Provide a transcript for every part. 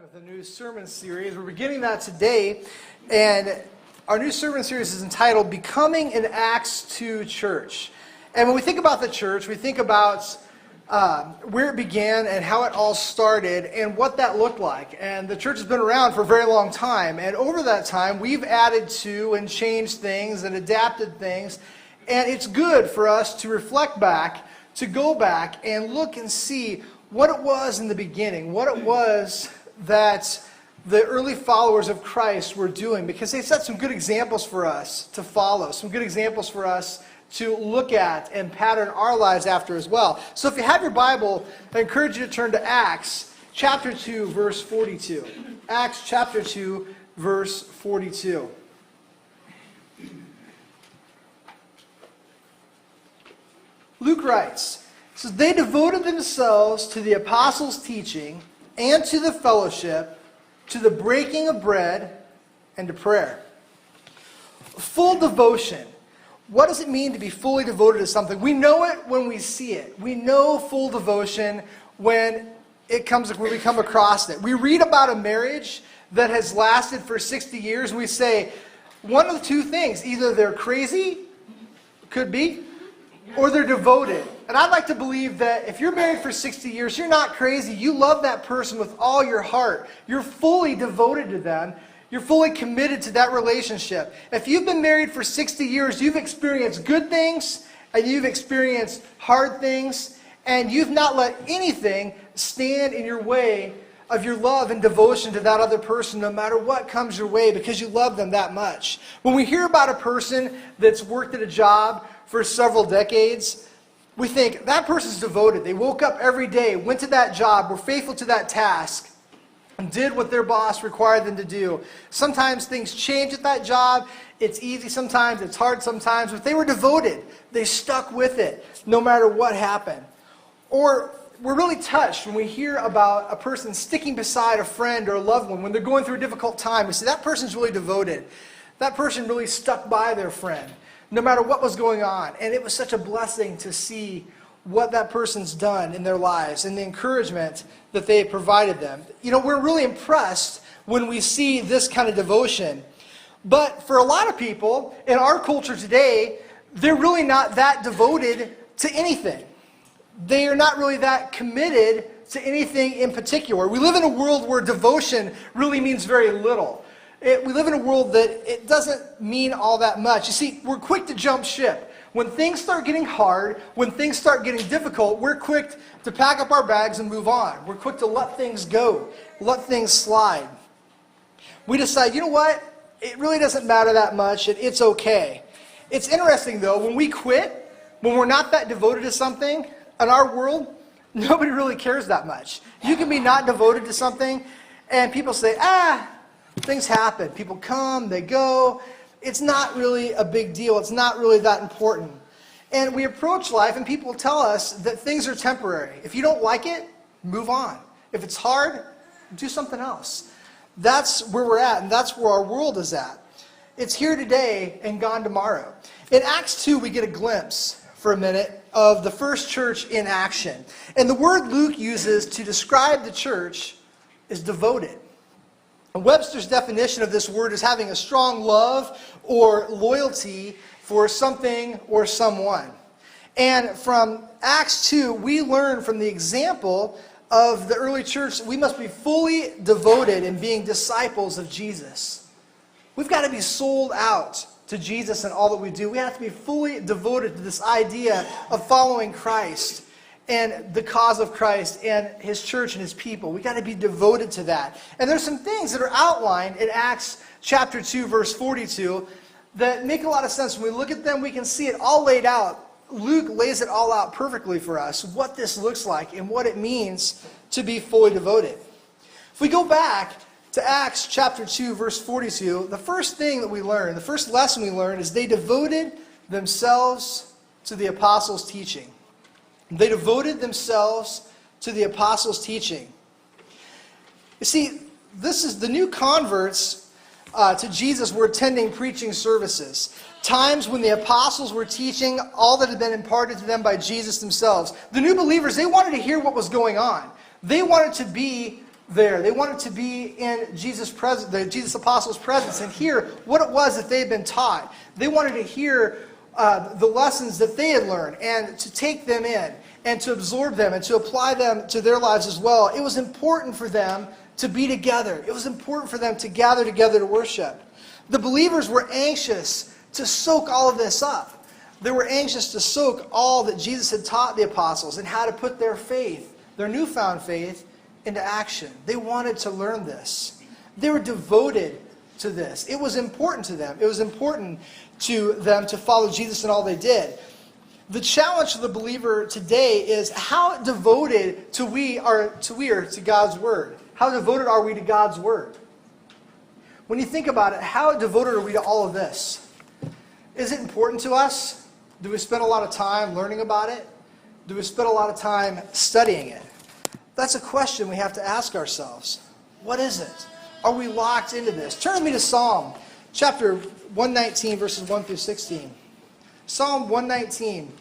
With a new sermon series. We're beginning that today, and our new sermon series is entitled Becoming an Acts 2 Church. And when we think about the church, we think about where it began and how it all started and what that looked like. And the church has been around for a very long time, and over that time we've added to and changed things and adapted things, and it's good for us to reflect back, to go back and look and see what it was in the beginning, what it was that the early followers of Christ were doing, because they set some good examples for us to follow, some good examples for us to look at and pattern our lives after as well. So if you have your Bible, I encourage you to turn to Acts chapter 2, verse 42. Acts chapter 2, verse 42. Luke writes, it says, "They devoted themselves to the apostles' teaching and to the fellowship, to the breaking of bread, and to prayer." Full devotion. What does it mean to be fully devoted to something? We know it when we see it. We know full devotion when we come across it. We read about a marriage that has lasted for 60 years, and we say, one of the two things, either they're crazy, could be, or they're devoted. And I'd like to believe that if you're married for 60 years, you're not crazy. You love that person with all your heart. You're fully devoted to them. You're fully committed to that relationship. If you've been married for 60 years, you've experienced good things and you've experienced hard things, and you've not let anything stand in your way of your love and devotion to that other person, no matter what comes your way, because you love them that much. When we hear about a person that's worked at a job for several decades, we think that person's devoted. They woke up every day, went to that job, were faithful to that task, and did what their boss required them to do. Sometimes things change at that job. It's easy sometimes, it's hard sometimes, but they were devoted. They stuck with it, no matter what happened. Or we're really touched when we hear about a person sticking beside a friend or a loved one when they're going through a difficult time. We say, that person's really devoted. That person really stuck by their friend, no matter what was going on. And it was such a blessing to see what that person's done in their lives and the encouragement that they provided them. You know, we're really impressed when we see this kind of devotion. But for a lot of people in our culture today, they're really not that devoted to anything. They are not really that committed to anything in particular. We live in a world where devotion really means very little. We live in a world that it doesn't mean all that much. You see, we're quick to jump ship. When things start getting hard, when things start getting difficult, we're quick to pack up our bags and move on. We're quick to let things go, let things slide. We decide, you know what? It really doesn't matter that much, and it's okay. It's interesting, though, when we quit, when we're not that devoted to something, in our world, nobody really cares that much. You can be not devoted to something, and people say, things happen. People come, they go. It's not really a big deal. It's not really that important. And we approach life, and people tell us that things are temporary. If you don't like it, move on. If it's hard, do something else. That's where we're at, and that's where our world is at. It's here today and gone tomorrow. In Acts 2, we get a glimpse for a minute of the first church in action. And the word Luke uses to describe the church is devoted. Webster's definition of this word is having a strong love or loyalty for something or someone. And from Acts 2, we learn from the example of the early church that we must be fully devoted in being disciples of Jesus. We've got to be sold out to Jesus and all that we do. We have to be fully devoted to this idea of following Christ and the cause of Christ and His church and His people. We got to be devoted to that. And there's some things that are outlined in Acts chapter 2, verse 42 that make a lot of sense. When we look at them, we can see it all laid out. Luke lays it all out perfectly for us, what this looks like and what it means to be fully devoted. If we go back to Acts chapter 2, verse 42, the first thing that we learn, the first lesson we learn is they devoted themselves to the apostles' teaching. They devoted themselves to the apostles' teaching. You see, this is the new converts to Jesus were attending preaching services. Times when the apostles were teaching all that had been imparted to them by Jesus themselves. The new believers, they wanted to hear what was going on. They wanted to be there. They wanted to be in the Jesus apostles' presence and hear what it was that they had been taught. They wanted to hear the lessons that they had learned and to take them in and to absorb them and to apply them to their lives as well. It was important for them to be together. It was important for them to gather together to worship. The believers were anxious to soak all of this up. They were anxious to soak all that Jesus had taught the apostles and how to put their faith, their newfound faith, into action. They wanted to learn this. They were devoted to this. It was important to them. It was important to them to follow Jesus in all they did. The challenge to the believer today is how devoted we are to God's Word. How devoted are we to God's Word? When you think about it, how devoted are we to all of this? Is it important to us? Do we spend a lot of time learning about it? Do we spend a lot of time studying it? That's a question we have to ask ourselves. What is it? Are we locked into this? Turn with me to Psalm chapter 119, verses 1 through 16. Psalm 119.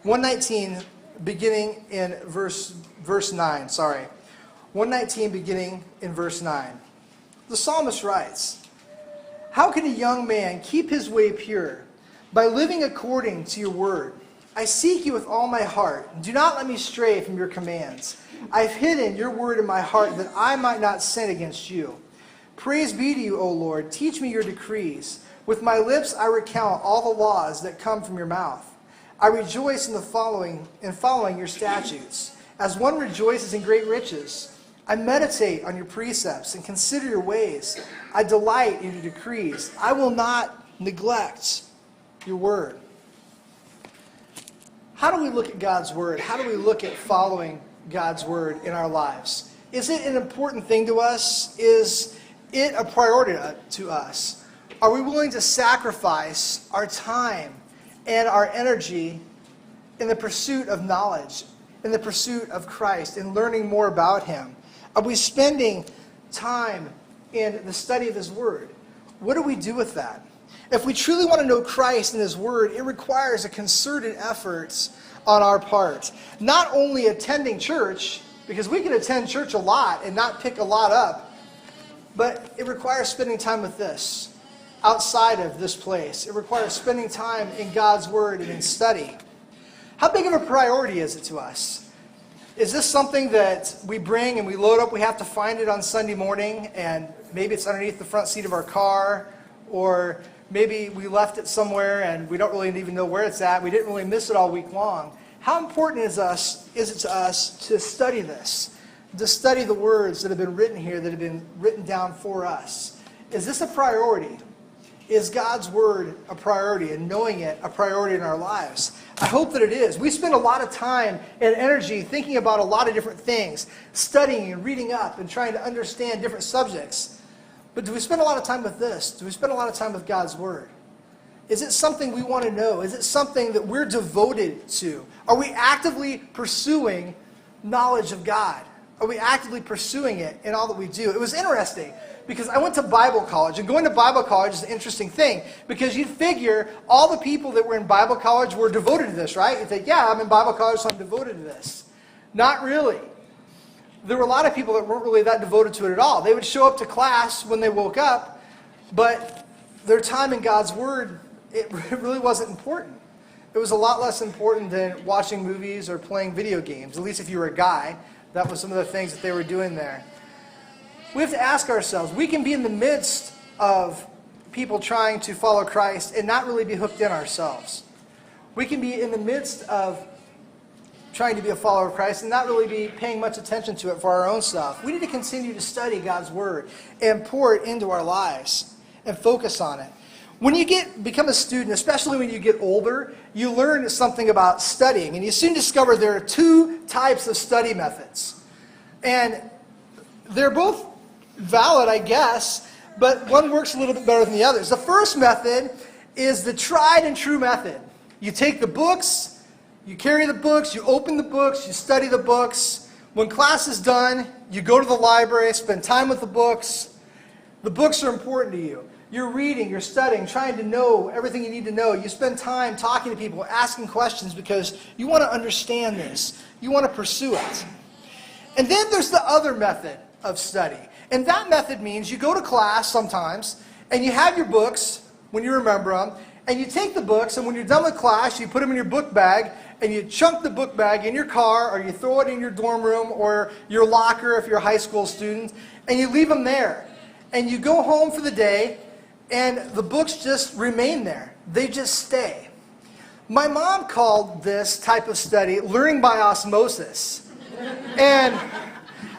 119, beginning in verse 9. 119, beginning in verse 9. The psalmist writes, "How can a young man keep his way pure? By living according to your word. I seek you with all my heart. Do not let me stray from your commands. I've hidden your word in my heart that I might not sin against you. Praise be to you, O Lord. Teach me your decrees. With my lips I recount all the laws that come from your mouth. I rejoice in following your statutes, as one rejoices in great riches. I meditate on your precepts and consider your ways. I delight in your decrees. I will not neglect your word." How do we look at God's word? How do we look at following God's word in our lives? Is it an important thing to us? Is it a priority to us? Are we willing to sacrifice our time and our energy in the pursuit of knowledge, in the pursuit of Christ, in learning more about Him? Are we spending time in the study of His Word? What do we do with that? If we truly want to know Christ and His Word, it requires a concerted effort on our part. Not only attending church, because we can attend church a lot and not pick a lot up, but it requires spending time with this, outside of this place. It requires spending time in God's Word and in study. How big of a priority is it to us? Is this something that we bring and we load up? We have to find it on Sunday morning, and maybe it's underneath the front seat of our car, or maybe we left it somewhere and we don't really even know where it's at. We didn't really miss it all week long. How important is it to us to study this, to study the words that have been written here, that have been written down for us? Is this a priority? Is God's Word a priority, and knowing it a priority in our lives? I hope that it is. We spend a lot of time and energy thinking about a lot of different things, studying and reading up and trying to understand different subjects. But do we spend a lot of time with this? Do we spend a lot of time with God's Word? Is it something we want to know? Is it something that we're devoted to? Are we actively pursuing knowledge of God? Are we actively pursuing it in all that we do? It was interesting because I went to Bible college, and going to Bible college is an interesting thing because you'd figure all the people that were in Bible college were devoted to this, right? You'd think, yeah, I'm in Bible college, so I'm devoted to this. Not really. There were a lot of people that weren't really that devoted to it at all. They would show up to class when they woke up, but their time in God's Word, it really wasn't important. It was a lot less important than watching movies or playing video games, at least if you were a guy. That was some of the things that they were doing there. We have to ask ourselves, we can be in the midst of people trying to follow Christ and not really be hooked in ourselves. We can be in the midst of trying to be a follower of Christ and not really be paying much attention to it for our own stuff. We need to continue to study God's Word and pour it into our lives and focus on it. When you become a student, especially when you get older, you learn something about studying, and you soon discover there are two types of study methods. And they're both valid, I guess, but one works a little bit better than the others. The first method is the tried and true method. You take the books, you carry the books, you open the books, you study the books. When class is done, you go to the library, spend time with the books. The books are important to you. You're reading, you're studying, trying to know everything you need to know. You spend time talking to people, asking questions because you want to understand this. You want to pursue it. And then there's the other method of study. And that method means you go to class sometimes, and you have your books when you remember them, and you take the books, and when you're done with class, you put them in your book bag, and you chunk the book bag in your car, or you throw it in your dorm room, or your locker if you're a high school student, and you leave them there. And you go home for the day, and the books just remain there. They just stay. My mom called this type of study learning by osmosis. And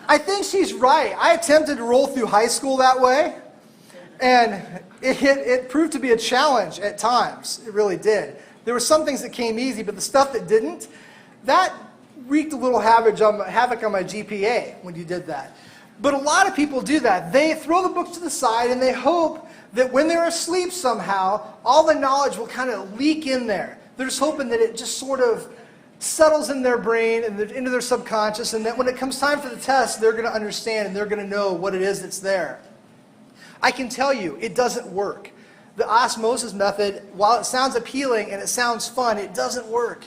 I think she's right. I attempted to roll through high school that way, and it proved to be a challenge at times. It really did. There were some things that came easy, but the stuff that didn't, that wreaked a little havoc on my GPA when you did that. But a lot of people do that. They throw the books to the side, and they hope that when they're asleep somehow, all the knowledge will kind of leak in there. They're just hoping that it just sort of settles in their brain and into their subconscious, and that when it comes time for the test, they're going to understand and they're going to know what it is that's there. I can tell you, it doesn't work. The osmosis method, while it sounds appealing and it sounds fun, it doesn't work.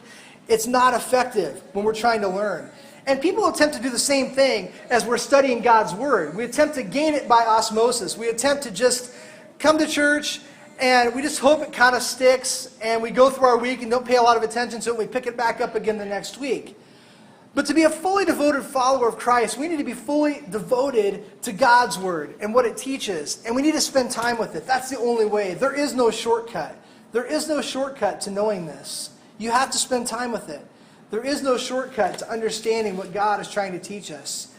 It's not effective when we're trying to learn. And people attempt to do the same thing as we're studying God's Word. We attempt to gain it by osmosis. We attempt to just come to church, and we just hope it kind of sticks, and we go through our week and don't pay a lot of attention to it, and we pick it back up again the next week. But to be a fully devoted follower of Christ, we need to be fully devoted to God's Word and what it teaches, and we need to spend time with it. That's the only way. There is no shortcut. There is no shortcut to knowing this. You have to spend time with it. There is no shortcut to understanding what God is trying to teach us.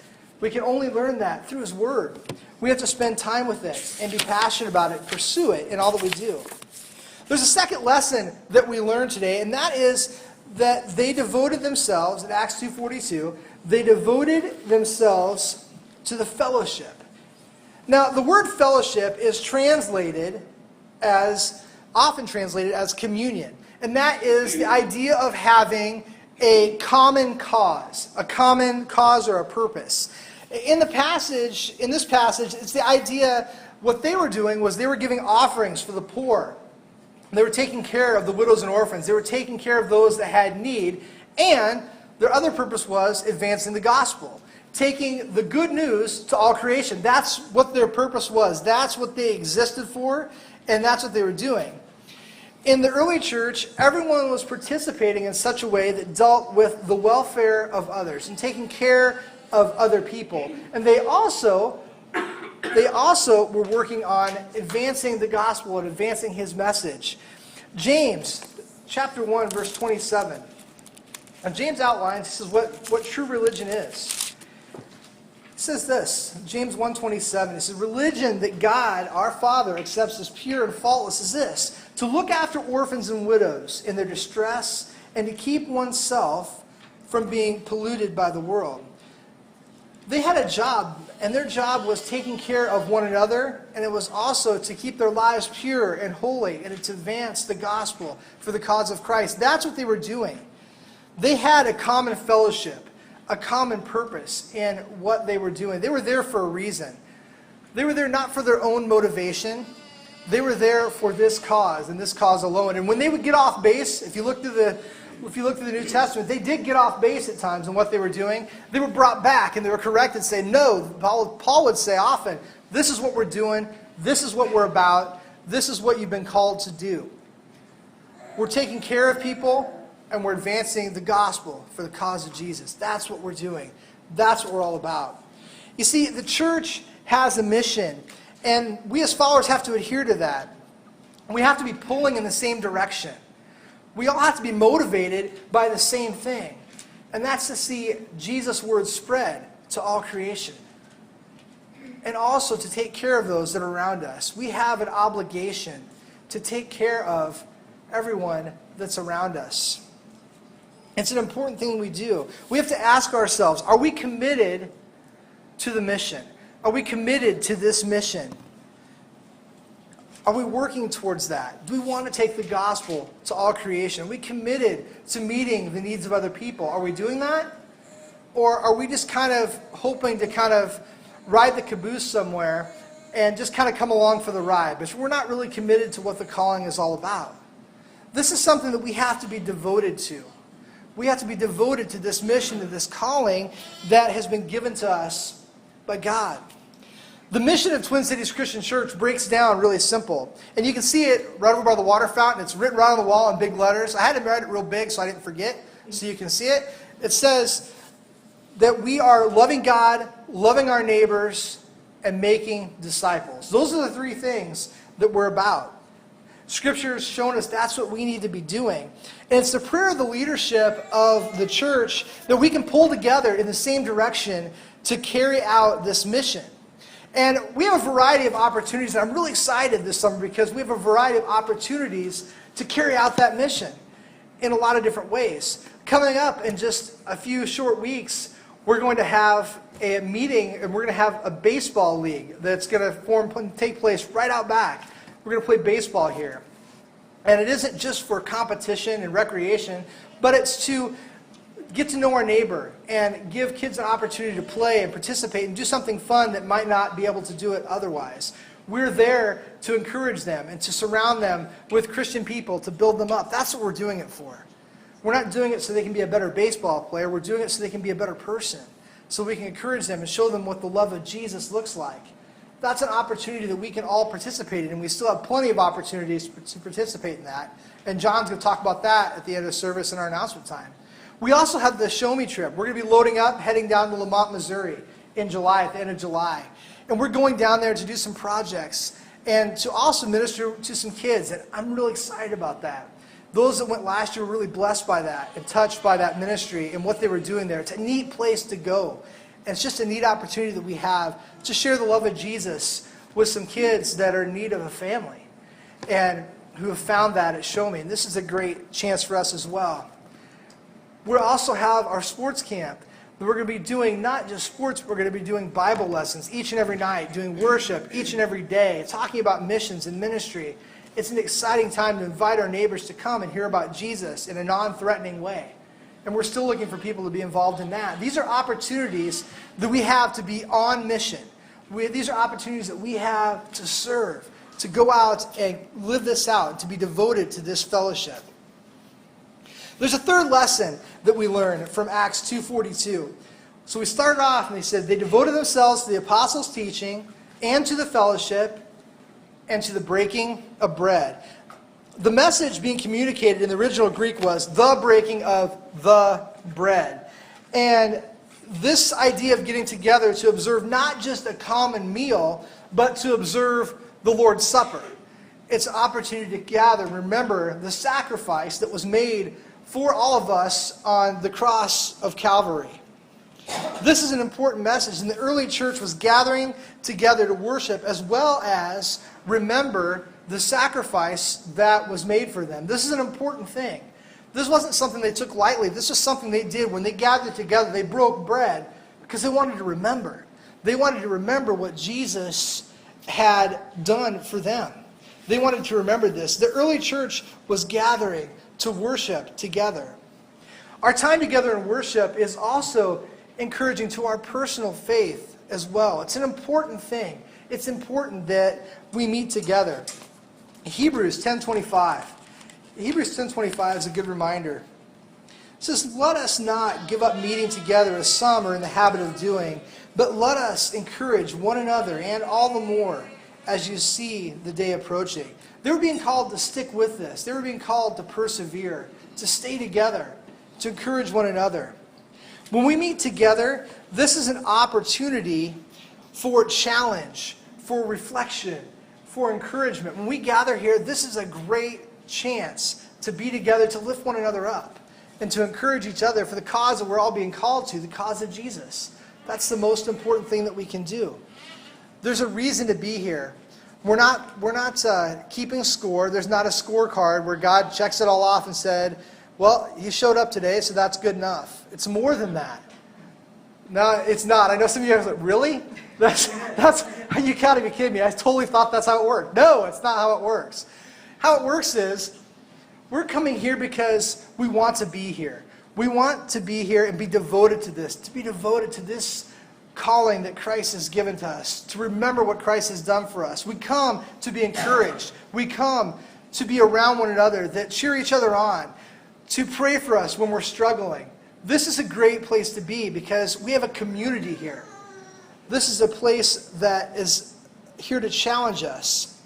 We can only learn that through His Word. We have to spend time with it and be passionate about it, pursue it in all that we do. There's a second lesson that we learned today, and that is that they devoted themselves, in Acts 2:42, they devoted themselves to the fellowship. Now, the word fellowship is often translated as communion, and that is the idea of having a common cause or a purpose. In this passage, it's the idea, what they were doing was they were giving offerings for the poor. They were taking care of the widows and orphans. They were taking care of those that had need. And their other purpose was advancing the gospel, taking the good news to all creation. That's what their purpose was. That's what they existed for, and that's what they were doing. In the early church, everyone was participating in such a way that dealt with the welfare of others and taking care of other people. And they also were working on advancing the gospel and advancing His message. James, chapter 1, verse 27. And James outlines, he says, what true religion is. It says this, James 1:27. It says, religion that God, our Father, accepts as pure and faultless is this: to look after orphans and widows in their distress, and to keep oneself from being polluted by the world. They had a job, and their job was taking care of one another, and it was also to keep their lives pure and holy, and to advance the gospel for the cause of Christ. That's what they were doing. They had a common fellowship, a common purpose in what they were doing. They were there for a reason. They were there not for their own motivation. They were there for this cause and this cause alone. And when they would get off base, if you look through the New Testament, they did get off base at times in what they were doing. They were brought back and they were corrected, say, no, Paul would say often, this is what we're doing, this is what we're about, this is what you've been called to do. We're taking care of people and we're advancing the gospel for the cause of Jesus. That's what we're doing. That's what we're all about. You see, the church has a mission, and we as followers have to adhere to that. We have to be pulling in the same direction. We all have to be motivated by the same thing, and that's to see Jesus' word spread to all creation, and also to take care of those that are around us. We have an obligation to take care of everyone that's around us. It's an important thing we do. We have to ask ourselves, are we committed to the mission? Are we committed to this mission? Are we working towards that? Do we want to take the gospel to all creation? Are we committed to meeting the needs of other people? Are we doing that? Or are we just kind of hoping to kind of ride the caboose somewhere and just kind of come along for the ride? But we're not really committed to what the calling is all about. This is something that we have to be devoted to. We have to be devoted to this mission, to this calling that has been given to us by God. The mission of Twin Cities Christian Church breaks down really simple. And you can see it right over by the water fountain. It's written right on the wall in big letters. I had to write it real big so I didn't forget, so you can see it. It says that we are loving God, loving our neighbors, and making disciples. Those are the three things that we're about. Scripture has shown us that's what we need to be doing. And it's the prayer of the leadership of the church that we can pull together in the same direction to carry out this mission. And we have a variety of opportunities, and I'm really excited this summer because we have a variety of opportunities to carry out that mission in a lot of different ways. Coming up in just a few short weeks, we're going to have a meeting, and we're going to have a baseball league that's going to take place right out back. We're going to play baseball here. And it isn't just for competition and recreation, but it's to get to know our neighbor and give kids an opportunity to play and participate and do something fun that might not be able to do it otherwise. We're there to encourage them and to surround them with Christian people, to build them up. That's what we're doing it for. We're not doing it so they can be a better baseball player. We're doing it so they can be a better person, so we can encourage them and show them what the love of Jesus looks like. That's an opportunity that we can all participate in, and we still have plenty of opportunities to participate in that. And John's going to talk about that at the end of the service in our announcement time. We also have the Show Me trip. We're going to be loading up, heading down to Lamont, Missouri in July, at the end of July. And we're going down there to do some projects and to also minister to some kids. And I'm really excited about that. Those that went last year were really blessed by that and touched by that ministry and what they were doing there. It's a neat place to go. And it's just a neat opportunity that we have to share the love of Jesus with some kids that are in need of a family and who have found that at Show Me. And this is a great chance for us as well. We'll also have our sports camp. We're going to be doing not just sports, we're going to be doing Bible lessons each and every night, doing worship each and every day, talking about missions and ministry. It's an exciting time to invite our neighbors to come and hear about Jesus in a non-threatening way. And we're still looking for people to be involved in that. These are opportunities that we have to be on mission. These are opportunities that we have to serve, to go out and live this out, to be devoted to this fellowship. There's a third lesson that we learn from Acts 2:42. So we started off and they said they devoted themselves to the apostles' teaching and to the fellowship and to the breaking of bread. The message being communicated in the original Greek was the breaking of the bread. And this idea of getting together to observe not just a common meal, but to observe the Lord's Supper. It's an opportunity to gather and remember the sacrifice that was made for all of us on the cross of Calvary. This is an important message, and the early church was gathering together to worship as well as remember the sacrifice that was made for them. This is an important thing. This wasn't something they took lightly. This was something they did when they gathered together. They broke bread because they wanted to remember. They wanted to remember what Jesus had done for them. They wanted to remember this. The early church was gathering to worship together. Our time together in worship is also encouraging to our personal faith as well. It's an important thing. It's important that we meet together. Hebrews 10:25. Hebrews 10:25 is a good reminder. It says, "Let us not give up meeting together as some are in the habit of doing, but let us encourage one another, and all the more as you see the day approaching." They were being called to stick with this. They were being called to persevere, to stay together, to encourage one another. When we meet together, this is an opportunity for challenge, for reflection, for encouragement. When we gather here, this is a great chance to be together, to lift one another up, and to encourage each other for the cause that we're all being called to, the cause of Jesus. That's the most important thing that we can do. There's a reason to be here. We're not keeping score. There's not a scorecard where God checks it all off and said, well, he showed up today, so that's good enough. It's more than that. No, it's not. I know some of you guys are like, really? That's you gotta be kidding me. I totally thought that's how it worked. No, it's not how it works. How it works is we're coming here because we want to be here. We want to be here and be devoted to this, to be devoted to this calling that Christ has given to us, to remember what Christ has done for us. We come to be encouraged. We come to be around one another, that cheer each other on, to pray for us when we're struggling. This is a great place to be because we have a community here. This is a place that is here to challenge us.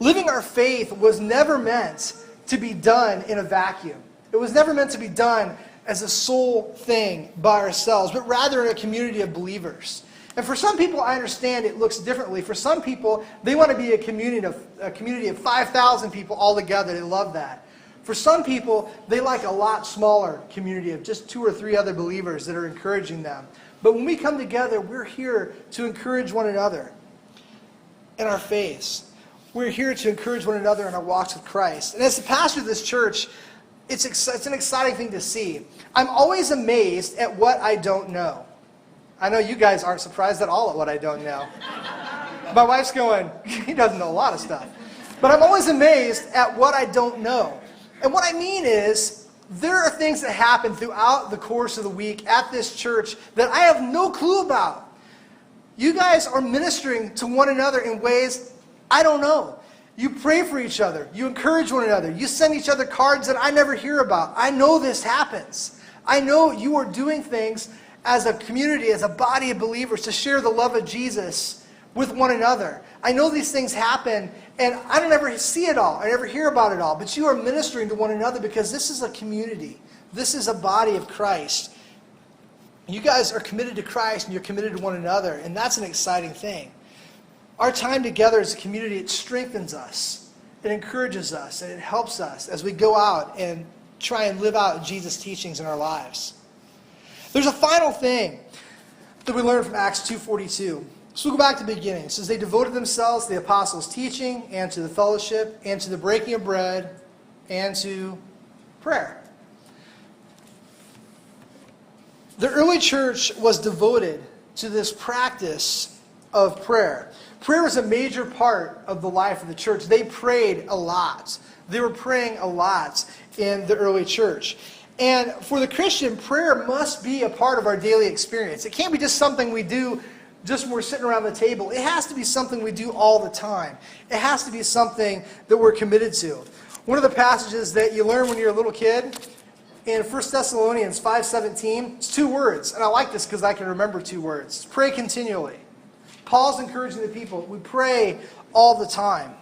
Living our faith was never meant to be done in a vacuum. It was never meant to be done as a sole thing by ourselves, but rather in a community of believers. And for some people, I understand it looks differently. For some people, they want to be a community of 5,000 people all together. They love that. For some people, they like a lot smaller community of just 2 or 3 other believers that are encouraging them. But when we come together, we're here to encourage one another in our faiths. We're here to encourage one another in our walks with Christ. And as the pastor of this church, it's an exciting thing to see. I'm always amazed at what I don't know. I know you guys aren't surprised at all at what I don't know. My wife's going, he doesn't know a lot of stuff. But I'm always amazed at what I don't know. And what I mean is, there are things that happen throughout the course of the week at this church that I have no clue about. You guys are ministering to one another in ways I don't know. You pray for each other. You encourage one another. You send each other cards that I never hear about. I know this happens. I know you are doing things as a community, as a body of believers, to share the love of Jesus with one another. I know these things happen, and I don't ever see it all. I never hear about it all. But you are ministering to one another because this is a community. This is a body of Christ. You guys are committed to Christ, and you're committed to one another, and that's an exciting thing. Our time together as a community, it strengthens us. It encourages us, and it helps us as we go out and try and live out Jesus' teachings in our lives. There's a final thing that we learn from Acts 2:42. So we'll go back to the beginning. It says, they devoted themselves to the apostles' teaching and to the fellowship and to the breaking of bread and to prayer. The early church was devoted to this practice of prayer. Prayer was a major part of the life of the church. They prayed a lot. They were praying a lot in the early church. And for the Christian, prayer must be a part of our daily experience. It can't be just something we do just when we're sitting around the table. It has to be something we do all the time. It has to be something that we're committed to. One of the passages that you learn when you're a little kid, in 1 Thessalonians 5:17, it's 2 words. And I like this because I can remember 2 words. It's pray continually. Paul's encouraging the people. We pray all the time.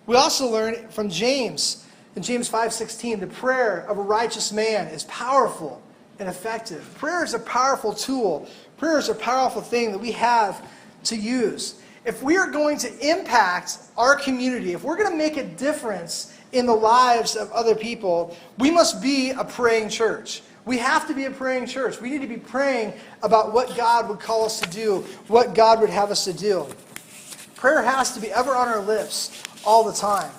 We also learn from James, in James 5:16, the prayer of a righteous man is powerful and effective. Prayer is a powerful tool. Prayer is a powerful thing that we have to use. If we are going to impact our community, if we're going to make a difference in the lives of other people, we must be a praying church. We have to be a praying church. We need to be praying about what God would call us to do, what God would have us to do. Prayer has to be ever on our lips all the time.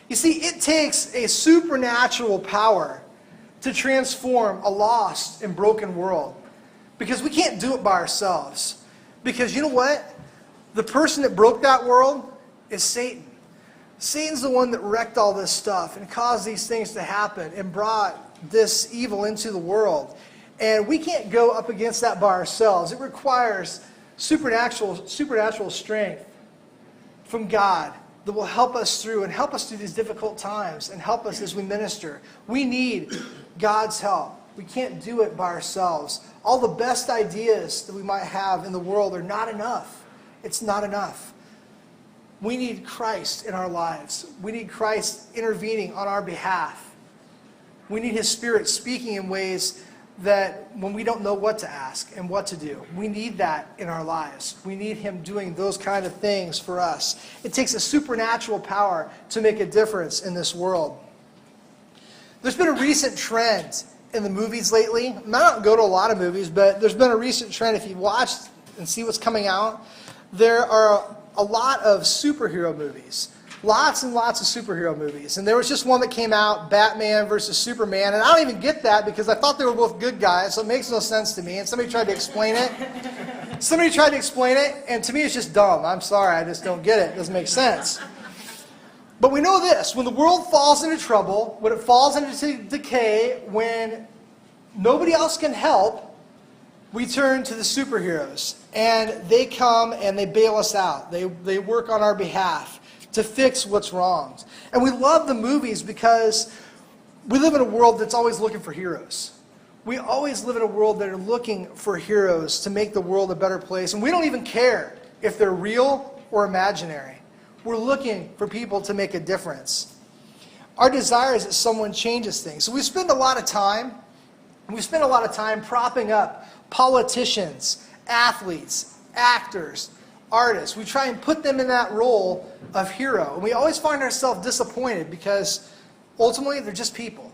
You see, it takes a supernatural power to transform a lost and broken world. Because we can't do it by ourselves. Because you know what? The person that broke that world is Satan. Satan's the one that wrecked all this stuff and caused these things to happen and brought this evil into the world. And we can't go up against that by ourselves. It requires supernatural strength from God that will help us through and help us through these difficult times and help us as we minister. We need God's help. We can't do it by ourselves. All the best ideas that we might have in the world are not enough. It's not enough. We need Christ in our lives. We need Christ intervening on our behalf. We need His Spirit speaking in ways that when we don't know what to ask and what to do, we need that in our lives. We need Him doing those kind of things for us. It takes a supernatural power to make a difference in this world. There's been a recent trend in the movies lately. I don't go to a lot of movies, but there's been a recent trend. If you watch and see what's coming out, there are a lot of superhero movies. Lots and lots of superhero movies. And there was just one that came out, Batman versus Superman. And I don't even get that because I thought they were both good guys, so it makes no sense to me. And somebody tried to explain it. And to me it's just dumb. I'm sorry, I just don't get it. It doesn't make sense. But we know this. When the world falls into trouble, when it falls into decay, when nobody else can help, we turn to the superheroes. And they come and they bail us out. They work on our behalf to fix what's wrong. And we love the movies because We live in a world that's always looking for heroes. We always live in a world that are looking for heroes to make the world a better place. And we don't even care if they're real or imaginary. We're looking for people to make a difference. Our desire is that someone changes things. So we spend a lot of time propping up politicians, athletes, actors, artists. We try and put them in that role of hero. And we always find ourselves disappointed because ultimately they're just people.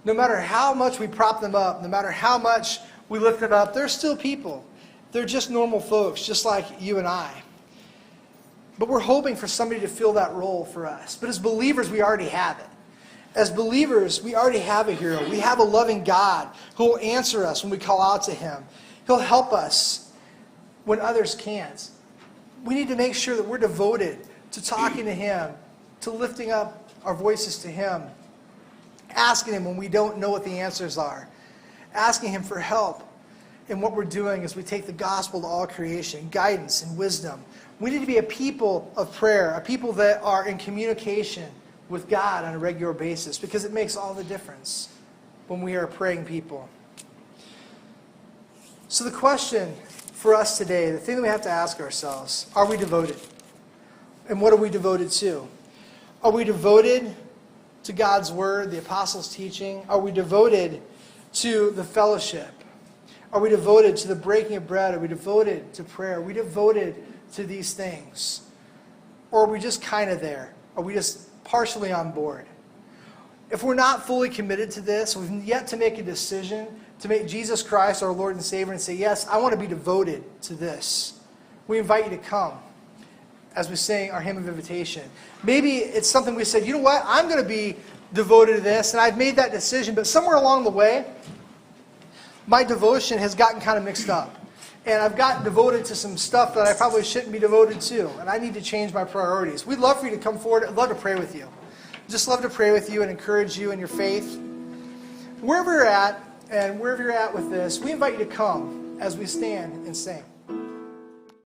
No matter how much we prop them up, no matter how much we lift them up, they're still people. They're just normal folks, just like you and I. But we're hoping for somebody to fill that role for us. But as believers, we already have it. As believers, we already have a hero. We have a loving God who will answer us when we call out to Him. He'll help us when others can't. We need to make sure that we're devoted to talking to Him, to lifting up our voices to Him, asking Him when we don't know what the answers are, asking Him for help in what we're doing as we take the gospel to all creation, guidance and wisdom. We need to be a people of prayer, a people that are in communication with God on a regular basis, because it makes all the difference when we are praying people. So the question for us today, the thing that we have to ask ourselves, are we devoted? And what are we devoted to? Are we devoted to God's Word, the Apostles' teaching? Are we devoted to the fellowship? Are we devoted to the breaking of bread? Are we devoted to prayer? Are we devoted to these things? Or are we just kind of there? Are we just partially on board? If we're not fully committed to this, we've yet to make a decision to make Jesus Christ our Lord and Savior and say, yes, I want to be devoted to this. We invite you to come as we sing our hymn of invitation. Maybe it's something we said, you know what, I'm going to be devoted to this, and I've made that decision, but somewhere along the way, my devotion has gotten kind of mixed up. And I've gotten devoted to some stuff that I probably shouldn't be devoted to. And I need to change my priorities. We'd love for you to come forward. I'd love to pray with you. Just love to pray with you and encourage you in your faith. Wherever you're at, and wherever you're at with this, we invite you to come as we stand and sing.